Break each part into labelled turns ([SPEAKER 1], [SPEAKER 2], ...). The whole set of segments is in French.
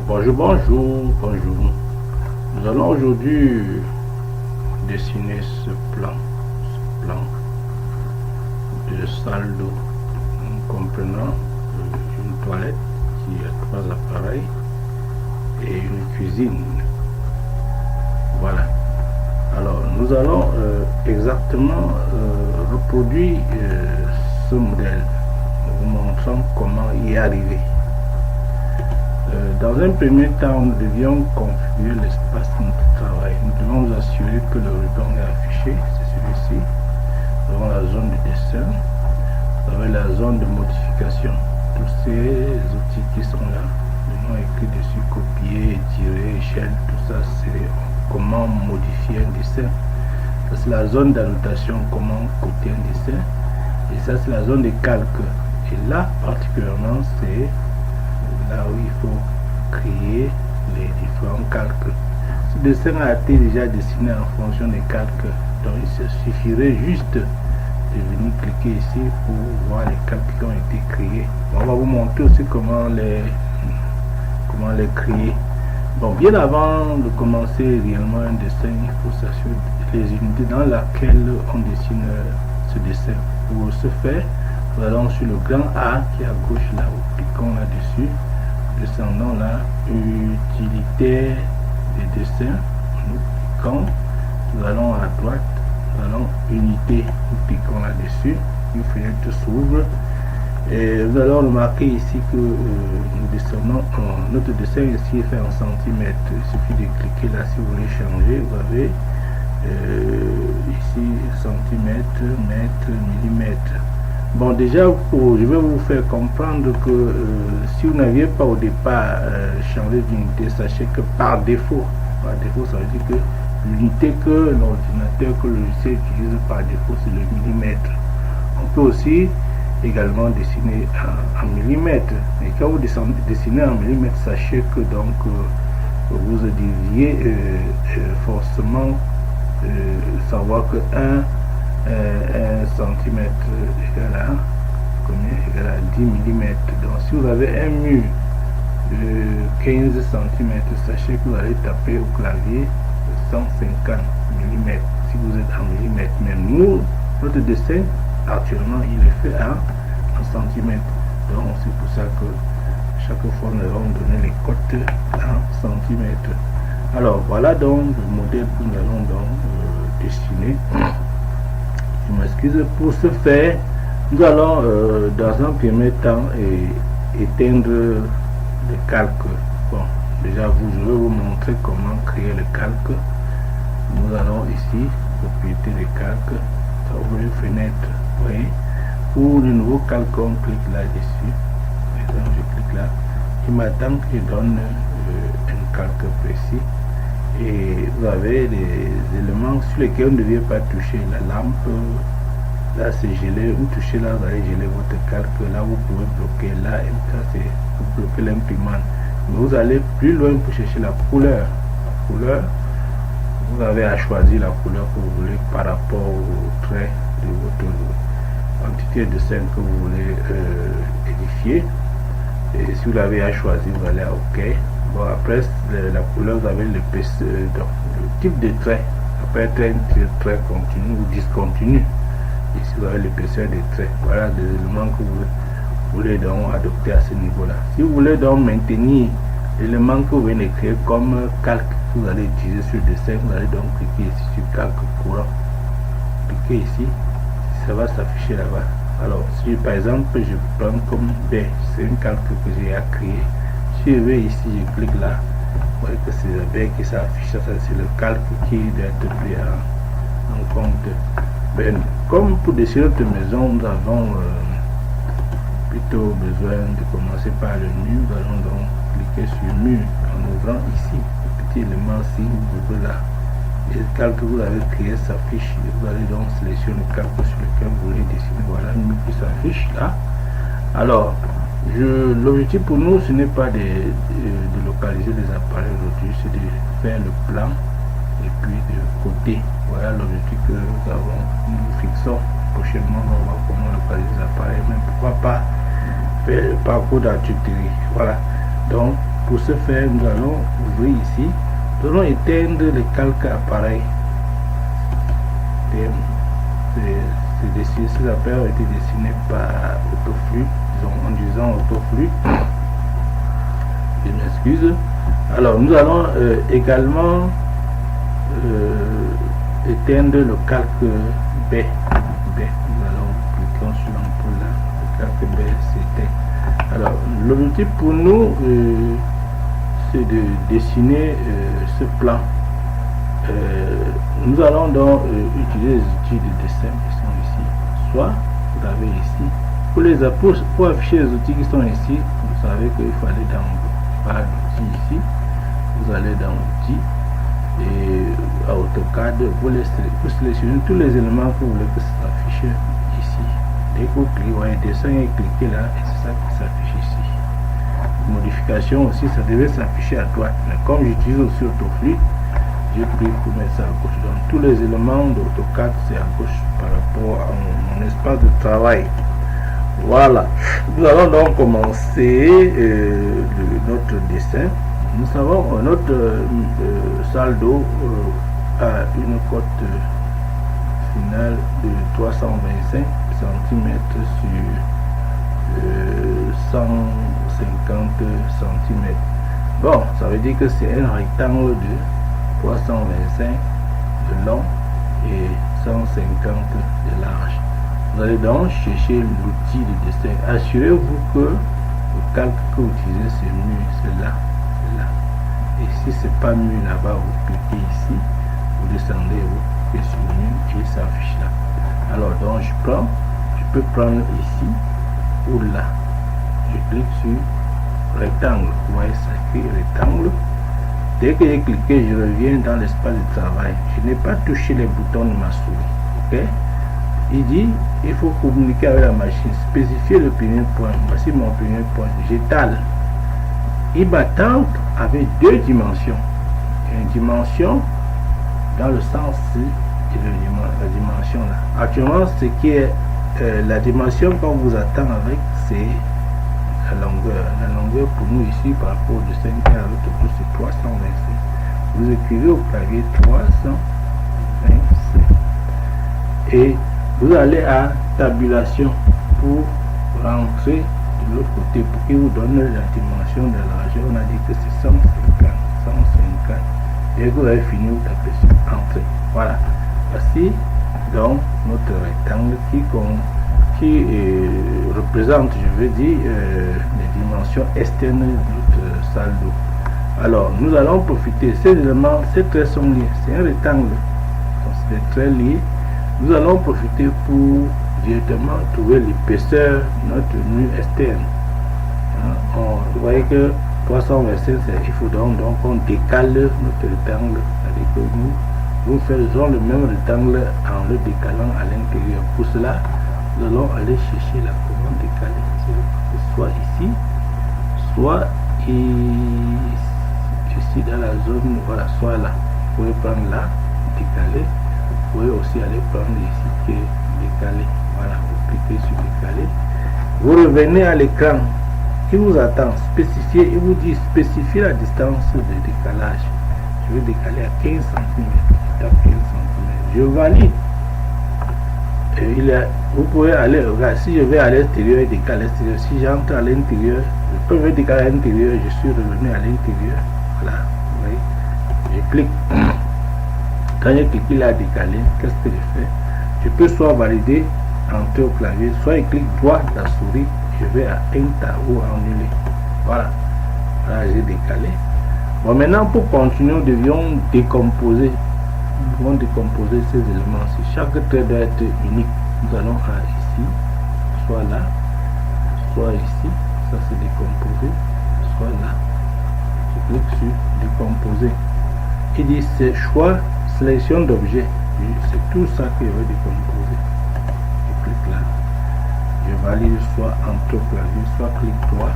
[SPEAKER 1] Bonjour. Nous allons aujourd'hui dessiner ce plan de salle d'eau comprenant une toilette qui a 3 appareils et une cuisine. Voilà. Alors nous allons exactement reproduire ce modèle, en vous montrant comment y arriver. Dans un premier temps, nous devions configurer l'espace de notre travail. Nous devons nous assurer que le ruban est affiché, c'est celui-ci. Nous avons la zone de dessin, vous avez la zone de modification. Tous ces outils qui sont là, nous avons écrit dessus copier, tirer, échelle, tout ça c'est comment modifier un dessin. Ça c'est la zone d'annotation, comment copier un dessin. Et ça c'est la zone de calque. Et là particulièrement c'est là où il faut créer les différents calques. Ce dessin a été déjà dessiné en fonction des calques, donc il se suffirait juste de venir cliquer ici pour voir les calques qui ont été créés. On va vous montrer aussi comment les créer. Bon, bien avant de commencer réellement un dessin, il faut s'assurer les unités dans lesquelles on dessine ce dessin. Pour ce faire, nous allons sur le grand A qui est à gauche là, cliquons là-dessus. Descendons là, utilité des dessins, nous cliquons, nous allons à droite, nous allons unité, nous cliquons là-dessus, une fenêtre s'ouvre et nous allons remarquer ici que nous descendons, notre dessin ici est fait en centimètres. Il suffit de cliquer là si vous voulez changer, vous avez ici centimètres, mètres, millimètres. Bon, déjà, je vais vous faire comprendre que si vous n'aviez pas au départ changé d'unité, sachez que par défaut, ça veut dire que l'unité que l'ordinateur, que le logiciel utilise par défaut, c'est le millimètre. On peut aussi également dessiner en millimètres. Et quand vous dessinez en millimètres, sachez que donc vous deviez forcément savoir que 1 centimètre égale à combien? Égale à 10 mm. Donc si vous avez un mur de 15 cm, sachez que vous allez taper au clavier 150 mm si vous êtes en millimètres. Mais nous, notre dessin actuellement il est fait en centimètres. Donc c'est pour ça que chaque fois nous allons donner les cotes en centimètres. Alors voilà donc le modèle que nous allons donc dessiner. Je m'excuse. Pour ce faire, nous allons dans un premier temps éteindre le calque. Bon, déjà je vais vous montrer comment créer le calque. Nous allons ici, propriété des calques, ça ouvre une fenêtre. Vous voyez, pour le nouveau calque, on clique là-dessus. Par exemple, je clique là. Il m'attend que je donne un calque précis. Et vous avez des éléments sur lesquels on ne devait pas toucher. La lampe, là c'est gelé, vous touchez là, vous allez geler votre calque, là vous pouvez bloquer, là vous bloquez l'imprimante. Mais vous allez plus loin pour chercher la couleur. La couleur, vous avez à choisir la couleur que vous voulez par rapport au trait de votre quantité de scène que vous voulez édifier. Et si vous l'avez à choisir, vous allez à OK. Bon, après la couleur, vous avez le type de trait. Ça peut être un trait continu ou discontinu. Ici, vous avez l'épaisseur des traits. Voilà des éléments que vous voulez donc adopter à ce niveau-là. Si vous voulez donc maintenir l'élément que vous venez de créer comme calque que vous allez utiliser sur le dessin, vous allez donc cliquer ici sur calque courant. Cliquez ici, ça va s'afficher là-bas. Alors, si par exemple je prends comme B, c'est une calque que j'ai à créer. Si je vais ici, je clique là, vous voyez que c'est le B qui s'affiche, ça c'est le calque qui doit être pris en compte. Ben, comme pour dessiner notre maison, nous avons plutôt besoin de commencer par le mur. Nous allons donc cliquer sur mur en ouvrant ici, le petit élément ici, vous ouvrez là. Et le calque que vous avez créé s'affiche. Vous allez donc sélectionner le calque sur lequel vous voulez dessiner. Voilà le mur qui s'affiche là. Alors, l'objectif pour nous, ce n'est pas de localiser les appareils aujourd'hui, c'est de faire le plan et puis de côté. Voilà l'objectif que nous fixons. Prochainement, on va voir comment localiser les appareils, mais pourquoi pas faire le parcours d'artillerie. Voilà. Donc, Pour ce faire, nous allons ouvrir ici. Nous allons éteindre le calque appareil. Ces appareils ont été dessinés par Autoflux, en disant Autoflux. Je m'excuse. Alors, nous allons également éteindre le calque B. Nous allons cliquer sur l'ampoule là. Le calque B s'éteint. Alors, l'objectif pour nous, c'est de dessiner ce plan. Nous allons donc utiliser les outils de dessin qui sont ici. Soit vous avez ici, pour afficher les outils qui sont ici, vous savez qu'il faut aller dans barre d'outils ici. Vous allez dans outils et à AutoCAD, vous sélectionnez tous les éléments que vous voulez que ça s'affiche ici. Dès que vous cliquez, voyez dessin et cliquez là, et c'est ça qui s'affiche ici. Modification aussi, ça devait s'afficher à droite, mais comme j'utilise aussi Autoflux, j'ai pris pour mettre ça à gauche. Donc tous les éléments d'AutoCAD c'est à gauche par rapport à mon espace de travail. Voilà, nous allons donc commencer notre dessin. Nous savons notre saldo a une cote finale de 325 cm sur 150 cm. Bon, ça veut dire que c'est un rectangle de 325 de long et 150 de large. Vous allez donc chercher l'outil de dessin. Assurez-vous que le calque que vous utilisez c'est mûr, c'est là. Et si c'est pas mûr là-bas, vous cliquez ici, vous descendez, vous cliquez sur mûr et ça s'affiche là. Alors donc je peux prendre ici ou là. Je clique sur rectangle. Vous voyez ça écrit rectangle. Dès que j'ai cliqué, je reviens dans l'espace de travail. Je n'ai pas touché les boutons de ma souris. Ok? Il dit, il faut communiquer avec la machine, spécifier le premier point. Voici mon premier point. J'étale. Il m'attend avec deux dimensions. Une dimension dans le sens ci et la dimension là. Actuellement, ce qui est la dimension qu'on vous attend avec, c'est la longueur. La longueur pour nous ici par rapport au dessin qui est avec le c'est 325. Vous écrivez au clavier 325 et vous allez à tabulation pour rentrer de l'autre côté pour qu'il vous donne la dimension de la largeur. On a dit que c'est 150. Et vous avez fini, vous tapez sur entrée. Voilà. Voici donc notre rectangle qui représente, je veux dire, les dimensions externes de notre saldo. Alors, nous allons profiter. Ces éléments, ces traits sont liés. C'est un rectangle. Donc, c'est des traits liés. Nous allons profiter pour directement trouver l'épaisseur de notre mur externe. Vous voyez que 325, il faut donc on décale notre rectangle. C'est-à-dire que nous faisons le même rectangle en le décalant à l'intérieur. Pour cela, nous allons aller chercher la commande décalée. Soit ici, soit ici dans la zone, voilà, soit là. Vous pouvez prendre là, décaler. Vous pouvez aussi aller prendre ici qui est décalé. Voilà, vous cliquez sur décaler. Vous revenez à l'écran qui vous attend. Spécifier, il vous dit spécifier la distance de décalage. Je vais décaler à 15 cm. Je tape 15 cm. Je valide. Et vous pouvez aller, regarde, si je vais à l'extérieur et décaler à l'extérieur, si j'entre à l'intérieur, je peux décaler à l'intérieur, je suis revenu à l'intérieur. Voilà, vous voyez. Je clique. Quand j'ai cliqué là décalé, qu'est-ce que je fais? Je peux soit valider, entrer au clavier, soit je clique droit de la souris, je vais à Enter ou annuler. Voilà, voilà, j'ai décalé. Bon, maintenant pour continuer, nous devions décomposer. Nous devons décomposer ces éléments-ci. Chaque trait doit être unique. Nous allons à ici, soit là, soit ici. Ça c'est décomposé, soit là. Je clique sur décomposer. Il dit c'est choix, sélection d'objets. C'est tout ça que je vais décomposer. Je clique là. Je valide soit entre clavier, soit clic droit.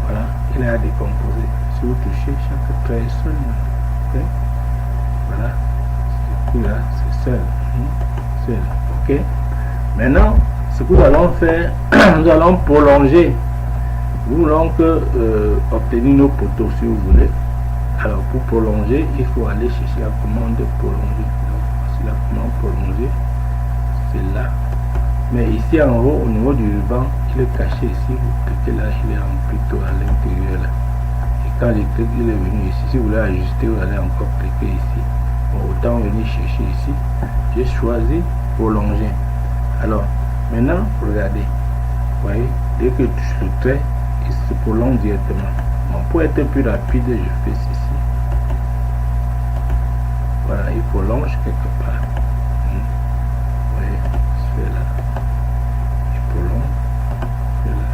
[SPEAKER 1] Voilà, il est à décomposer. Si vous touchez, chaque trait est seul. Okay? Voilà. Là, c'est seul. Ok. Maintenant, ce que nous allons faire, nous allons prolonger Nous voulons que, obtenir nos poteaux si vous voulez. Alors pour prolonger, il faut aller chercher la commande prolonger. Donc voici la commande prolonger, c'est là. Mais ici en haut, au niveau du ruban, il est caché ici. Vous cliquez là, il est en plutôt à l'intérieur là. Et quand je clique, il est venu ici. Si vous voulez ajuster, vous allez encore cliquer ici. Bon, autant venir chercher ici. J'ai choisi prolonger. Alors maintenant, regardez. Vous voyez, dès que je touche le trait, il se prolonge directement. Bon, pour être plus rapide, je fais ceci. Voilà, il prolonge quelque part. Vous voyez, je fais là. Il prolonge. Là.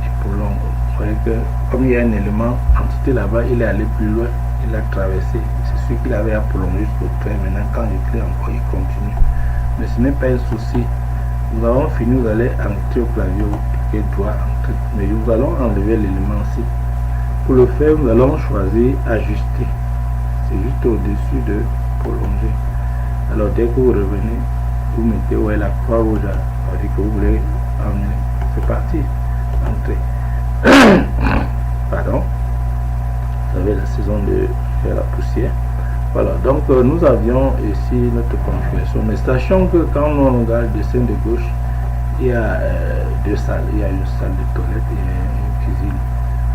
[SPEAKER 1] Il prolonge. Vous voyez que, comme il y a un élément entité là-bas, il est allé plus loin. Il a traversé. C'est celui qu'il avait à prolonger jusqu'au trait. Maintenant, quand je clique encore, il continue. Mais ce n'est pas un souci. Nous avons fini, vous allez entrer au clavier, vous cliquez droit, entrer. Mais nous allons enlever l'élément-ci. Pour le faire, nous allons choisir ajuster. C'est juste au-dessus de prolonger. Alors dès que vous revenez, vous mettez où est la croix rouge, ça veut dire que vous voulez emmener. C'est parti, entrez. Pardon. Vous avez la saison de faire la poussière. Voilà, donc nous avions ici notre configuration. Mais sachant que quand on regarde le dessin de gauche, il y a deux salles. Il y a une salle de toilette et une cuisine.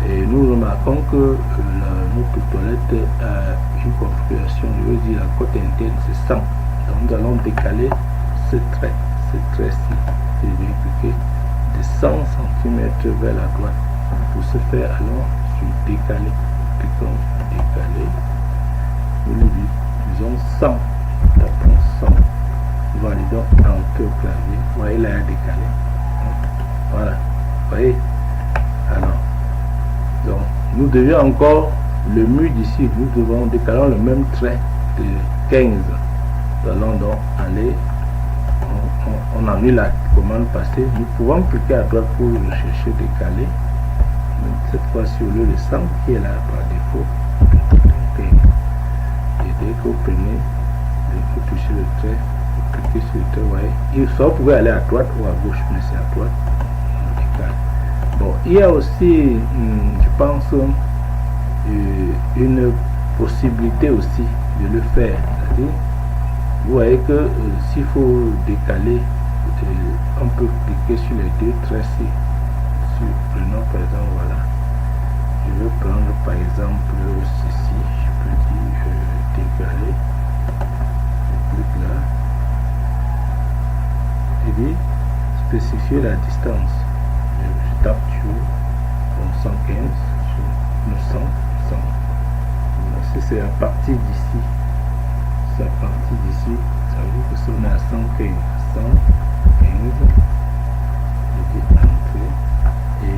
[SPEAKER 1] Et nous remarquons que notre toilette a une configuration, je veux dire la côte interne, c'est 100. Donc nous allons décaler ce trait-ci. Et je vais cliquer de 100 cm vers la droite. Pour ce faire, allons sur décaler. Cliquons sur décaler. Nous lui disons 100. Tapons 100. Validons entrer au clavier. Vous voyez là, il a décalé. Voilà. Vous voyez. Alors. Donc, nous devions encore le mur d'ici. Nous devons décaler le même trait de 15. Nous allons donc aller. On a mis la commande passée. Nous pouvons cliquer à droite pour rechercher décaler. Cette fois-ci, au lieu de 100 qui est là par défaut. Donc, et dès que vous prenez, vous touchez le trait, vous cliquez sur le trait, vous voyez. Vous pouvez aller à droite ou à gauche, mais c'est à droite. On décale. Bon, il y a aussi, je pense, une possibilité aussi de le faire. C'est-à-dire, vous voyez que s'il faut décaler, on peut cliquer sur les deux traits ci. Prenons par exemple, voilà. Je veux prendre par exemple ceci. Je peux dire décaler. Je clique là. Et dit spécifier la distance. Je tape sur 115, sur 900, 100. Si c'est à partir d'ici, c'est à partir d'ici, ça veut dire que si on est à 115, 115, je dis entrer et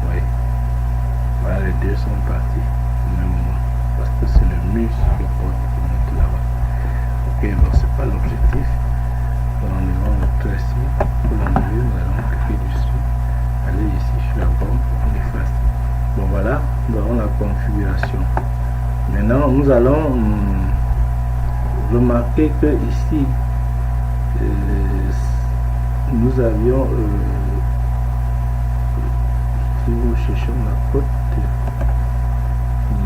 [SPEAKER 1] oui, voilà, les deux sont partis au même moment parce que c'est le mur qui porte qui monte là-bas. Ok, bon, c'est pas l'objectif. Nous enlevons le trait ici. Pour l'enlever, nous allons cliquer dessus, aller ici sur la bombe, on efface. Bon, voilà, nous avons la configuration. Maintenant, nous allons remarquer que ici, nous avions, si nous cherchons la côte,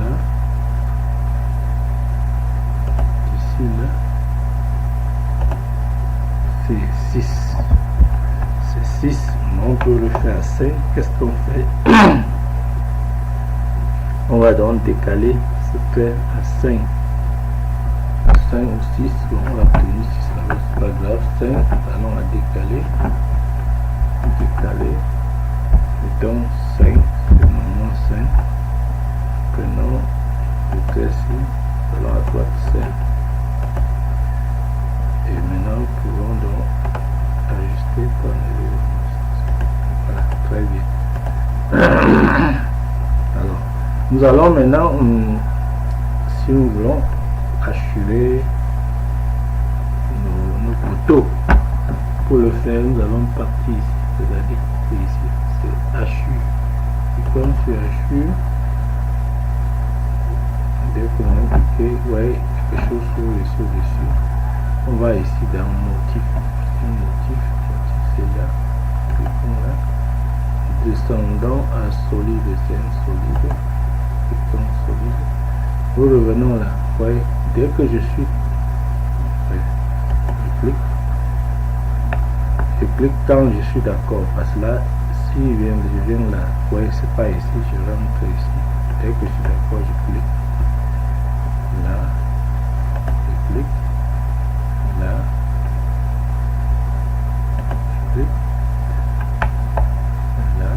[SPEAKER 1] là, ici, là, c'est 6. C'est 6, on peut le faire à 5. Qu'est-ce qu'on fait? On va donc décaler ce trait à 5. 5 ou 6, on va tenir 6 là, c'est pas grave. 5, allons la décaler. Décaler. Mettons 5, c'est normalement 5. Prenons le trait ici, allons à droite 5. Et maintenant, nous pouvons donc ajuster par voilà, très bien. Alors, nous allons maintenant, si nous voulons, assurer nos poteaux. Pour le faire, nous allons partir ici, c'est-à-dire ici, c'est assure. Et comme c'est assure, dès que nous allons cliquer, vous voyez, quelque chose au-dessus. On va ici dans motif. Motif c'est là. Cliquons là. Descendons à solide, c'est un solide. Cliquons solide. Nous revenons là. Vous voyez, dès que je suis, je clique quand je suis d'accord, parce que là, si je viens là, vous voyez, c'est pas ici, je rentre ici. Dès que je suis d'accord, je clique là, je clique là, je clique là,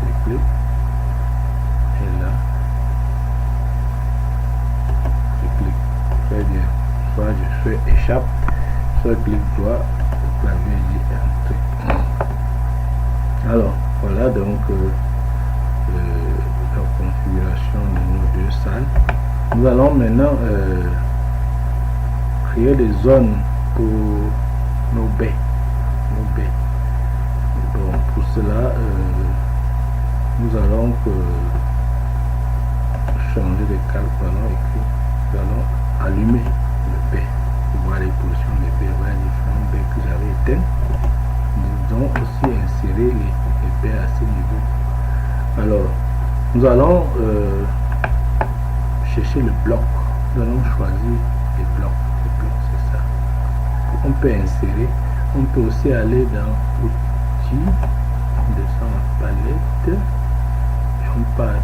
[SPEAKER 1] je clique et là, je clique. Très bien. Soit je fais échappe, soit clic droit au clavier et entrer. Alors voilà donc la configuration de nos deux salles. Nous allons maintenant créer des zones pour nos baies. Donc pour cela nous allons changer de calque. Nous allons allumer le baie pour voir les positions des baies, voir les différents baies que j'avais éteints. Nous allons aussi insérer les baies à ce niveau. Alors nous allons chercher le bloc. Nous allons choisir les blocs. C'est ça. On peut insérer. On peut aussi aller dans outils. On descend la palette. Et on part,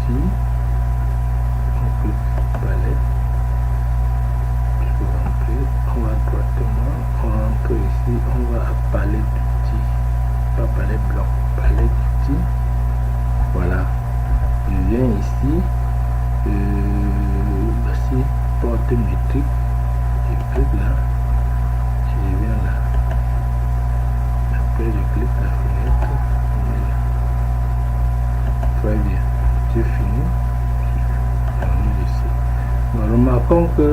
[SPEAKER 1] outils. On clique palette. Je vais rentrer. On va droitement. On rentre ici. On va à palette d'outils. Pas palette bloc. Palette d'outils. Voilà. Je viens ici. Voici porte métrique. Je clique là. Je viens là. Après je clique la fenêtre. Très bien. J'ai fini. Ici. Nous remarquons que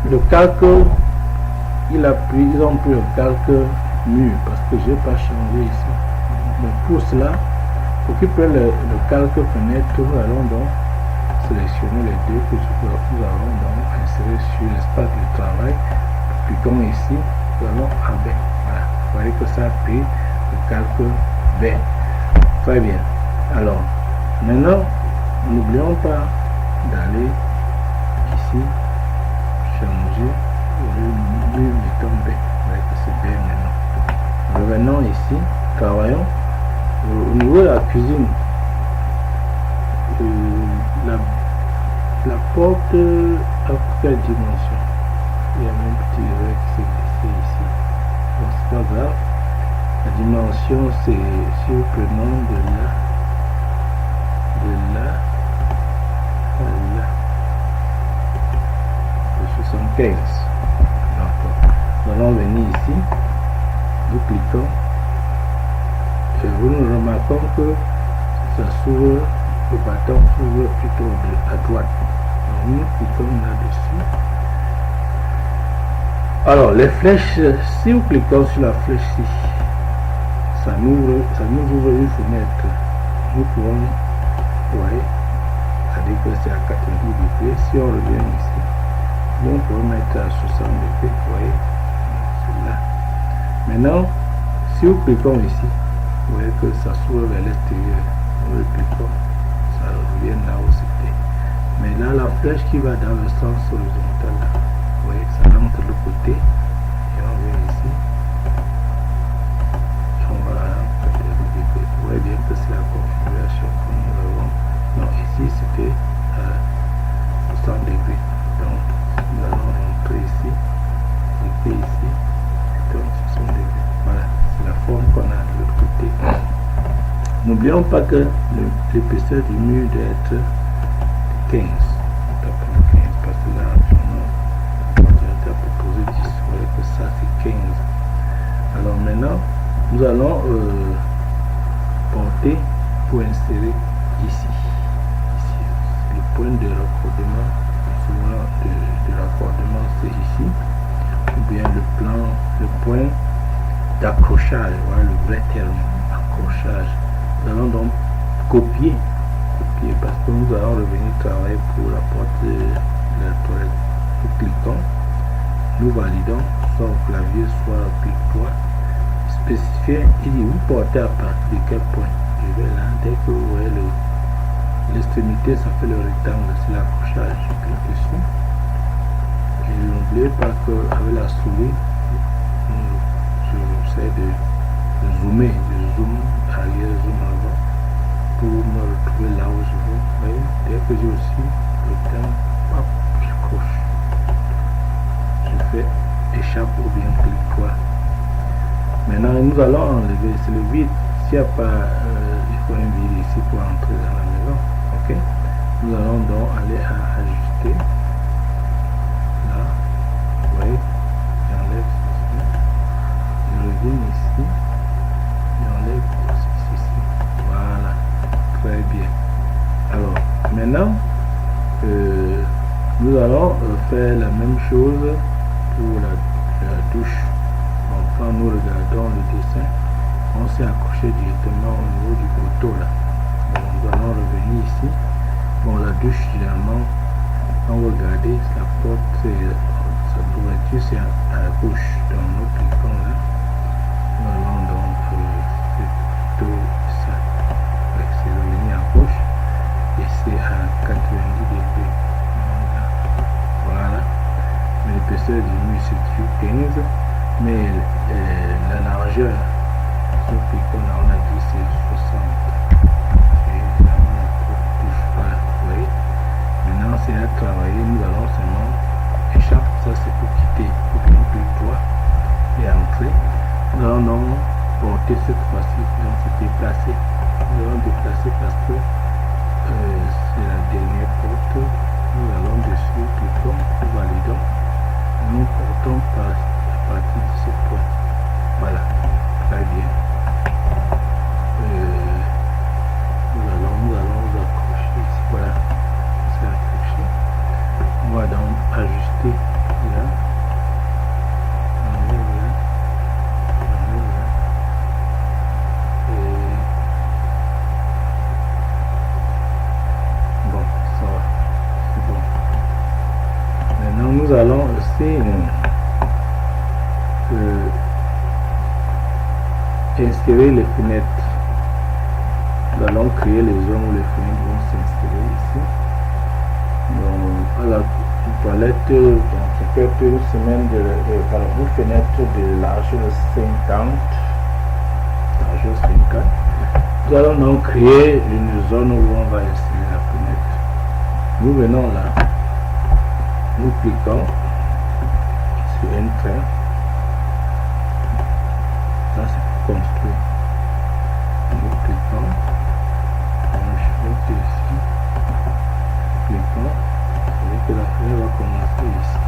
[SPEAKER 1] le calque, ils ont pris le calque mûr parce que je n'ai pas changé ici. Mais pour cela, pour qu'il prenne le calque fenêtre, nous allons donc sélectionner les deux que nous allons donc insérer sur l'espace de travail. Cliquons ici, nous allons à B. Voilà. Vous voyez que ça a pris le calque B. Très bien. Alors, maintenant, n'oublions pas d'aller ici, changer le bouton B. Vous voyez que c'est B maintenant. Revenons ici, travaillons. Au niveau de la cuisine, la porte à quelle dimension? Il y a un petit erreur qui s'est glissé ici. Bon, c'est pas grave. La dimension, c'est si nous prenons de là à là, de 75. Donc, nous allons venir ici, nous cliquons. Et nous remarquons que ça s'ouvre, le bâton s'ouvre plutôt à droite. Donc nous cliquons là-dessus. Alors les flèches, si nous cliquons sur la flèche ici, ça nous ouvre une fenêtre. Nous pouvons, vous voyez, c'est-à-dire que c'est à 90 degrés. Si on revient ici, nous pouvons mettre à 60 degrés, vous voyez, c'est là. Maintenant, si nous cliquons ici, vous voyez que ça s'ouvre vers l'extérieur. Nous le cliquons, ça revient là où c'était. Mais là, la flèche qui va dans le sens horizontal, là, vous voyez que ça rentre de l'autre côté. Et on vient ici. Et on va rentrer de l'autre côté. Vous voyez bien que c'est la configuration que nous avons. Non, ici c'était à 100 degrés. Donc, nous allons rentrer ici. Cliquer ici. Donc, 60 degrés. Voilà, c'est la forme qu'on a de l'autre côté. N'oublions pas que l'épaisseur du mur doit être 15. Parce que là, on a proposé 10. Vous voyez que ça, c'est 15. Alors maintenant, nous allons porter pour insérer ici. Le point de raccordement, souvent de raccordement, c'est ici. Ou bien le point d'accrochage, voilà le vrai terme, accrochage. Nous allons donc copier copier parce que nous allons revenir travailler pour la porte de la toilette. Nous cliquons, nous validons soit au clavier, soit au clic-droit. Spécifier, il dit vous portez à partir de quel point. Je vais là, dès que vous voyez l'extrémité, ça fait le rectangle, c'est l'accrochage. Je clique dessus. Et n'oubliez pas qu'avec la souris, j'essaie de zoomer, de zoom arrière, zoom avant, pour me retrouver là où je veux. Vous voyez, dès que j'ai aussi le temps, hop, je coche. Je fais échappe ou bien clic droit. Maintenant, nous allons enlever, c'est le vide. S'il n'y a pas, il faut un vide ici pour entrer dans la maison. Ok. Nous allons donc aller à ajuster. Là, vous voyez, j'enlève ceci. Je reviens ici. J'enlève ceci. Voilà, très bien. Alors, maintenant, nous allons faire la même chose pour la douche. Donc, quand nous regardons le dessin, on s'est accroché directement au niveau du poteau là. Bon, nous allons revenir ici. Bon, la douche, généralement, quand vous regardez, la porte, sa ouverture, c'est à gauche. Donc, nous cliquons là. Nous allons donc, c'est plutôt ça. C'est revenir à gauche. Et c'est à 90 degrés. Voilà. Mais l'épaisseur du mur, c'est du 15. Mais la largeur, sur cliquons là, on a dit c'est 60. Et évidemment, la porte touche pas. Vous voyez. Maintenant, c'est à travailler. Nous allons seulement échappe. Ça, c'est pour quitter. Pour bien clic droit et entrer. Nous allons donc porter cette fois-ci. Donc, c'est déplacer. Nous allons déplacer parce que c'est la dernière porte. Nous allons dessus, cliquons, nous validons. Nous portons à partir de ce point. Voilà, très bien. Nous allons accrocher ici. Voilà, c'est accroché. On va donc ajuster là. Nous allons aussi insérer les fenêtres. Nous allons créer les zones où les fenêtres vont s'insérer ici. Donc, à la toilette, ça peut être une semaine une fenêtre de largeur 50. Nous allons donc créer une zone où on va insérer la fenêtre. Nous venons là. Nous cliquons sur Enter. Ça, c'est pour construire. Nous cliquons. On choisit ici. Cliquons. Vous voyez que la fenêtre va commencer ici.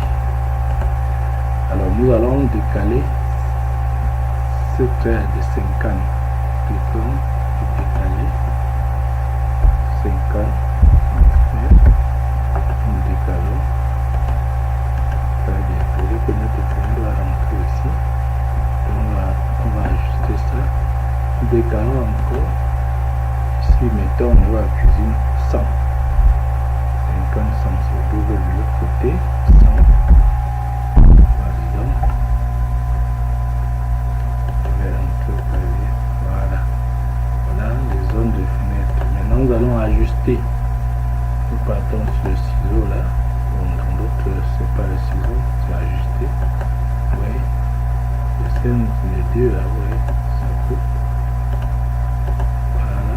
[SPEAKER 1] Alors, nous allons décaler ce trait de 50. Cliquons sur décaler. 50. Nous décalons. Très bien, vous voyez que notre fenêtre doit rentrer ici. Donc on va ajuster ça. Nous décalons encore. Ici, mettons au niveau de la cuisine 100. 50, 100, c'est double de l'autre côté. 100. Validons. Je vais rentrer au clavier. Voilà. Voilà les zones de fenêtre. Maintenant, nous allons ajuster. Nous partons sur le ciseau là. Dans d'autres, c'est pas le ciseau, c'est ajusté. Vous voyez, les deux là, vous voyez, ça coupe. Voilà.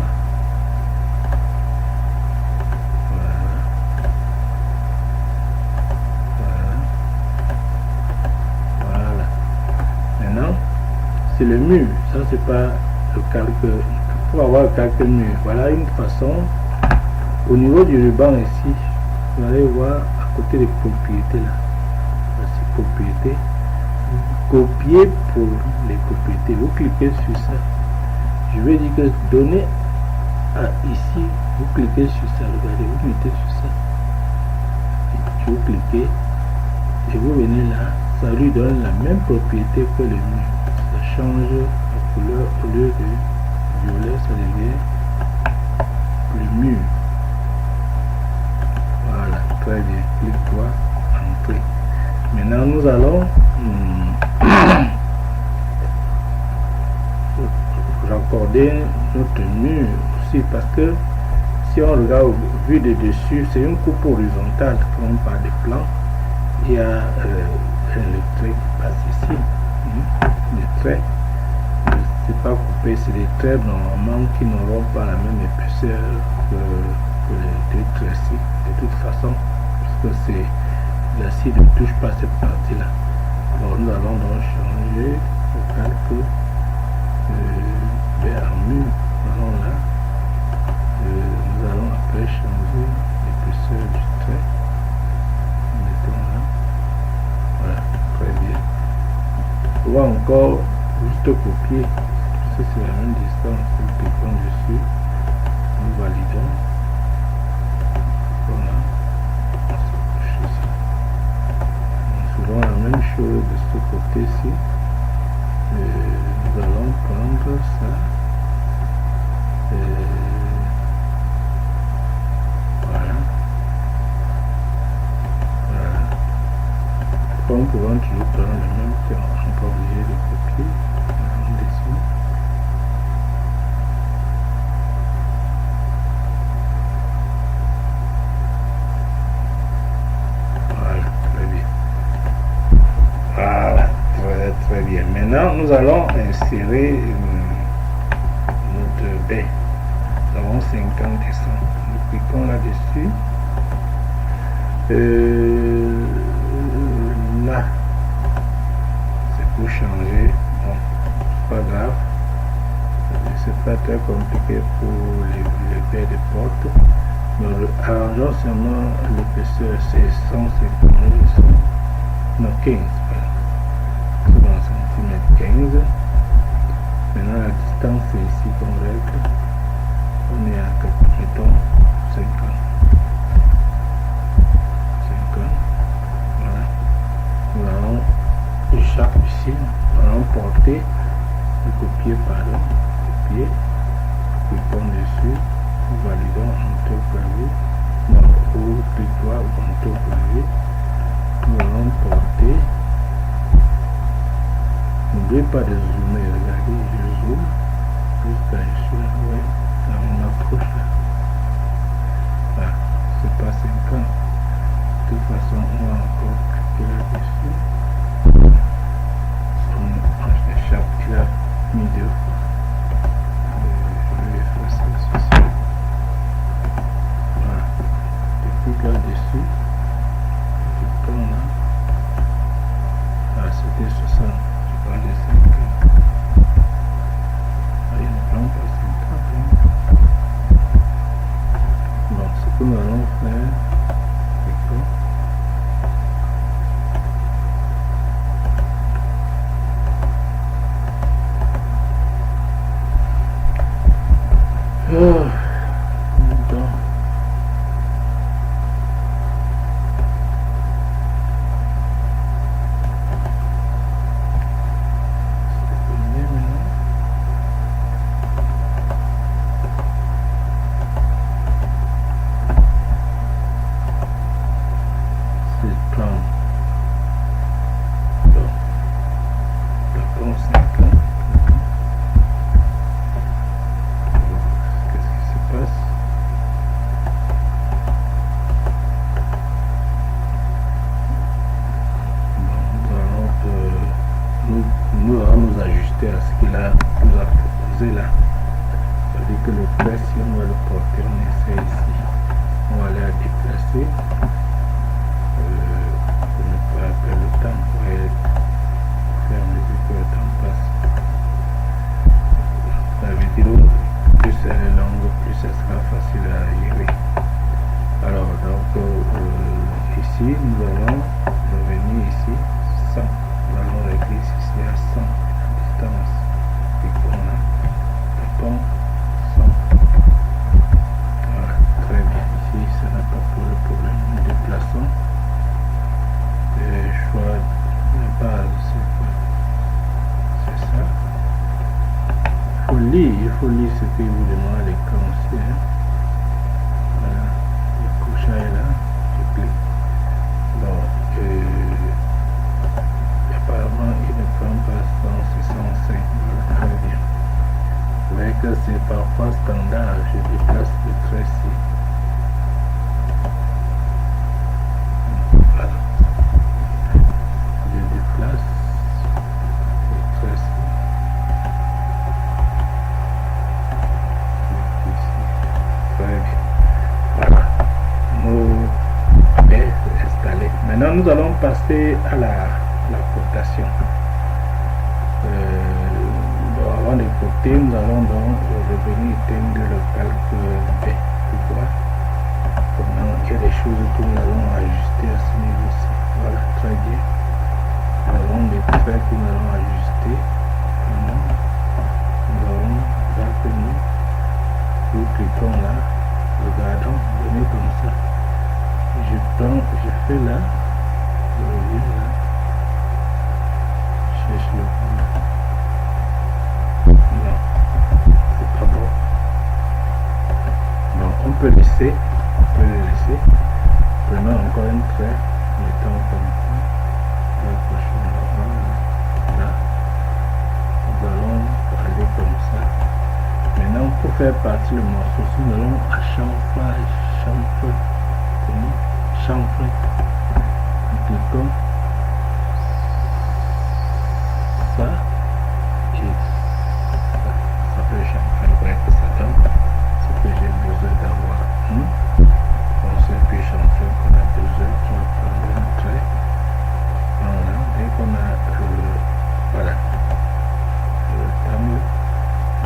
[SPEAKER 1] Voilà. Maintenant, c'est le mur. Ça, c'est pas le calque. Pour avoir le calque mur, voilà une façon. Au niveau du ruban ici, vous allez voir côté des propriétés là, voici propriétés, copier pour les propriétés, vous cliquez sur ça. Je vais dire que donner à ici, vous cliquez sur ça, regardez, vous mettez sur ça, et vous cliquez et vous venez là, ça lui donne la même propriété que le mur. Ça change la couleur, au lieu de violet ça devient le mur. clic droit, entrer. Maintenant, nous allons raccorder notre mur aussi, parce que si on regarde vu de dessus, c'est une coupe horizontale quand on parle de plan. Il y a le trait qui passe ici, les traits, c'est pas coupé, c'est des traits normalement qui n'auront pas la même épaisseur que les deux traits-ci, de toute façon, parce que c'est la scie ne touche pas cette partie-là. Alors nous allons donc changer le calque vers mur. Nous allons là, nous allons après changer l'épaisseur du trait. Mettons là, voilà, très bien. On va encore juste copier, parce que c'est la même distance, nous cliquons dessus, nous validons. Voilà, on se couche ici. Nous ferons la même chose de ce côté-ci. Nous allons prendre ça. Voilà. Voilà. Comme nous pouvons toujours prendre le même temps, on n'est pas obligé de copier. On dessus. Voilà, très bien. Voilà, très bien. Maintenant, nous allons insérer notre baie. Nous avons 50 descentes. Nous cliquons là-dessus. Là, c'est pour changer. Bon, c'est pas grave. C'est pas très compliqué pour les baies de porte. Nous arrangeons seulement l'épaisseur, c'est 150, non 15. Voilà. Cm 15. Maintenant la distance c'est ici qu'on règle. On est à mettons 50. Voilà. Nous allons échappe ici. Nous allons porter le copier pardon. Copier. Cliquons dessus. Nous validons Enter au clavier. Non, ou clic droit ou Enter au clavier. Nous allons porter. N'oubliez pas de zoomer, regardez, je zoome jusqu'à ici, ouais, là on approche là. Voilà, c'est pas 50. De toute façon, on va encore cliquer là-dessus. On échappe, il a mis deux fois. Je vais effacer ceci. Voilà, je clique là-dessus. Je tourne là. Ah, c'était 60. Pas de 50. Ah, il ne prend pas 50. Bon, ce que nous allons faire, c'est que nous allons nous ajuster à ce qu'il nous a proposé là. C'est-à-dire que le trait, si on va le porter, on essaie ici. On va aller à déplacer. Pour ne pas perdre le temps, pour faire en mesure que le temps passe. La vidéo, plus elle est longue, plus elle sera facile à gérer. Alors, donc, ici, nous allons revenir ici, 100. Nous allons régler ici à 100, la distance. Cliquons là, tapons 100. Voilà, très bien. Ici, ça n'a pas pour le problème. Nous déplaçons. Choix de base, c'est ça. Il faut lire ce que vous demande à l'écran aussi. Hein. Voilà, le couchage est là, je clique. Maintenant, nous allons passer à la cotation. Avant de coter, nous allons donc revenir éteindre le calcul B. Pourquoi? Il y a des choses que nous allons ajuster à ce niveau-ci. Voilà, très bien. Nous avons des traits que nous allons ajuster. Nous avons ça que nous cliquons là. Regardons, donnez comme ça. Je fais là. Je reviens là. Je cherche le point. Non, c'est pas bon. Donc on peut laisser. Prenons encore un trait, mettons comme ça, là, nous allons aller comme ça. Maintenant, pour faire partir le morceau, nous allons à chanfrer, nous cliquons ça et ça peut chanfrer, ouais, que ça donne ce que j'ai besoin d'avoir. Puis chanfrer qu'on a besoin, on va prendre un trait. Voilà, dès qu'on a voilà, le rectangle,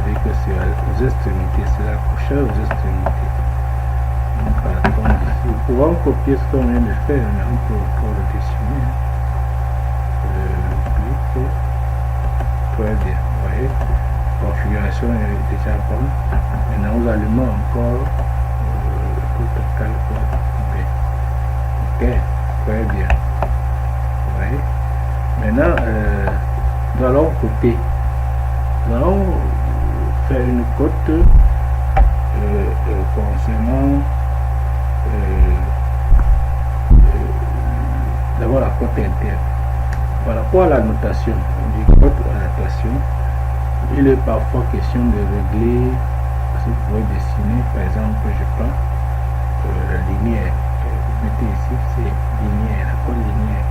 [SPEAKER 1] dès que c'est aux extrémités, c'est la couche aux extrémités. Donc partons ici. Nous pouvons copier ce qu'on vient de faire, mais on peut encore le dessiner. Clic, très bien, vous voyez, la configuration est déjà bonne. Maintenant nous allumons encore le calcul. Ok, très bien. Vous voyez? Maintenant, nous allons coter. Nous allons faire une cote concernant d'abord la cote interne. Par rapport à la notation, on dit cote à la notation, il est parfois question de régler, parce que vous pouvez dessiner, par exemple, je prends la linéaire. Mettez ici, c'est linéaire, la cote linéaire.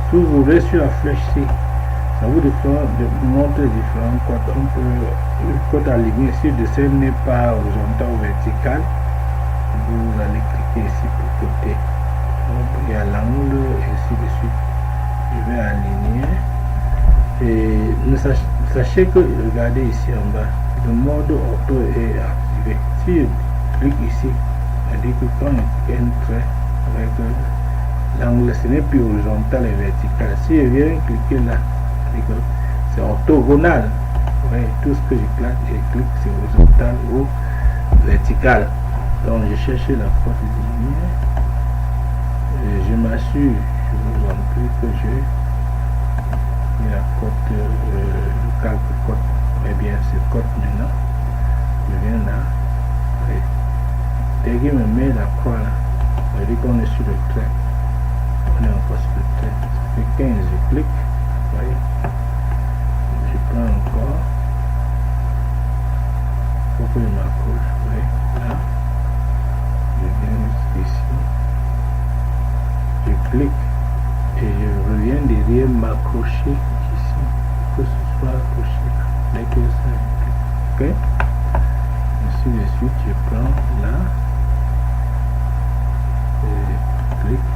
[SPEAKER 1] Si vous ouvrez sur la flèche C, ça vous montre différentes cotes. On peut, une cote alignée, si le dessin n'est pas horizontal ou vertical, vous allez cliquer ici pour coter. Donc il y a l'angle et ainsi de suite. Je vais aligner. Et sachez que, regardez ici en bas, le mode auto est activé. Si je clique ici, c'est-à-dire que quand on clique un trait, avec l'angle, ce n'est plus horizontal et vertical. Si je viens cliquer là, c'est orthogonal. Ouais, tout ce que je clique, c'est horizontal ou vertical. Donc je cherche la cote linéaire. Je m'assure, je vous en prie, que j'ai la cote, le calque cote. Eh bien, c'est cote maintenant. Je viens là. Ouais. Dès qu'il me met la croix là, on dit qu'on est sur le trait. On est encore sur le trait. Ça fait 15, je clique. Vous voyez. Je prends encore. Il faut que je m'accroche. Vous voyez. Là. Je viens ici. Je clique. Et je reviens derrière m'accrocher ici. Que ce soit accroché. Dès que ça je clique. Ok. Ainsi de suite, je prends là. Et clique.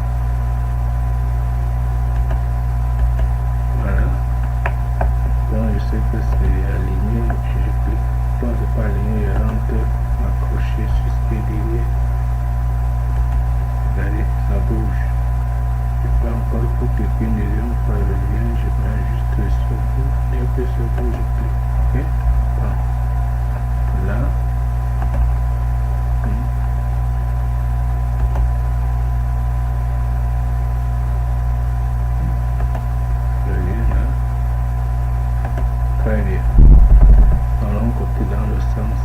[SPEAKER 1] Voilà. Donc je sais que c'est aligné, je clique. Quand c'est pas aligné, je rentre m'accrocher sur ce qui est derrière. Regardez, ça bouge. Je peux encore pour cliquer une deuxième fois, je reviens, je mets juste sur vous. Dès que c'est vous, je clique. Ok. Bon. Là. Très bien. Allons côté dans le sens.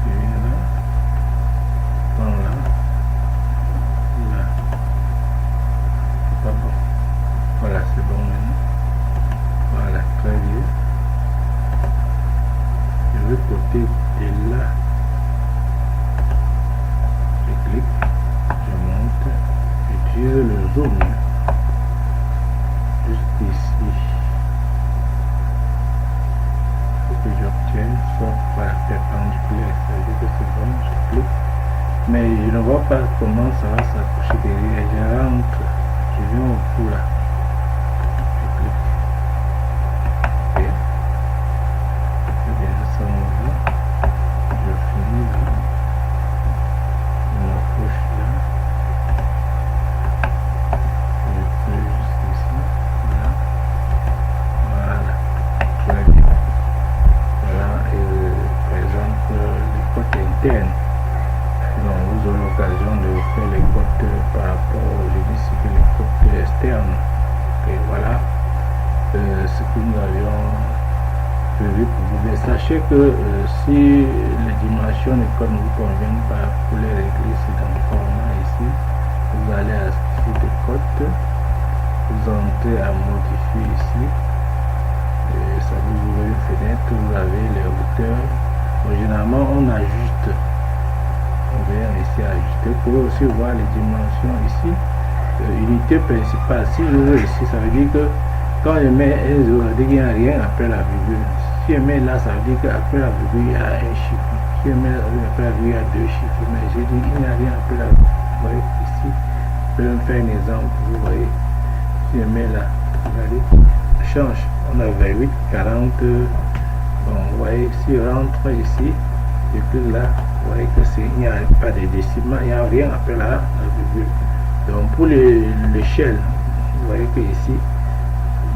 [SPEAKER 1] Et là. Dans là. Là. C'est pas bon. Voilà, c'est bon maintenant. Voilà, très bien. Je vais côté de là. Je clique. Je monte. J'utilise le zoom. Juste ici. Que j'obtienne soit voilà, perpendiculaire, ça veut dire que c'est bon, je clique, mais je ne vois vois pas comment ça va s'accrocher derrière. Je rentre, je viens au bout là. Je clique. Ok. Je viens ça là. Je finis là. Je m'approche là. Je peux juste ici. Là. Voilà. Très bien. Voilà. Et par exemple, les côtes internes. Donc vous aurez l'occasion de faire les côtes par rapport aux les côtes externes. Et voilà ce que nous avions prévu pour vous. Mais sachez que si les dimensions des côtes ne vous conviennent pas, pour les régler, c'est dans le format ici. Vous allez à style de côte, vous entrez à modifier ici. Et ça vous ouvre une fenêtre, vous avez les hauteurs. Donc, généralement on ajuste. On vient ici ajuster. Vous pouvez aussi voir les dimensions ici. Unité principale. Si je veux ici, ça veut dire que quand je mets un 0, ça veut dire qu'il n'y a rien après la virgule. Si je mets là, ça veut dire qu'après la virgule, il y a un chiffre. Si je mets après la virgule, il y a deux chiffres. Mais j'ai dit qu'il n'y a rien après la virgule. Vous voyez ici. Je peux même faire un exemple. Vous voyez. Si je mets là, regardez, ça change. On a 28, 40. Bon, vous voyez, si je rentre ici, je clique là. Vous voyez que il n'y a pas de décimales, il n'y a rien après la virgule. Donc pour l'échelle, vous voyez que ici,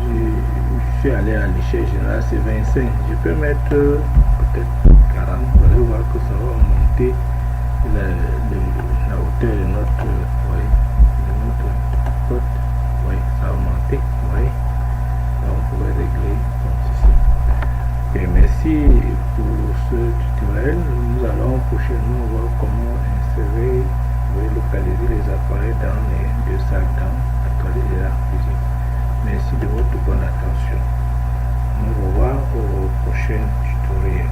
[SPEAKER 1] je suis allé à l'échelle générale, c'est 25. Je peux mettre peut-être 40. Vous allez voir que ça va augmenter la hauteur de notre, vous voyez, de notre côte. Vous voyez, ça a augmenté. Vous voyez. Donc vous pouvez régler comme ceci. Et merci pour ce tutoriel. Nous allons prochainement voir comment insérer, localiser les appareils dans les deux sacs dans actualiser la cuisine. Merci de votre bonne attention. Nous revoilà au prochain tutoriel.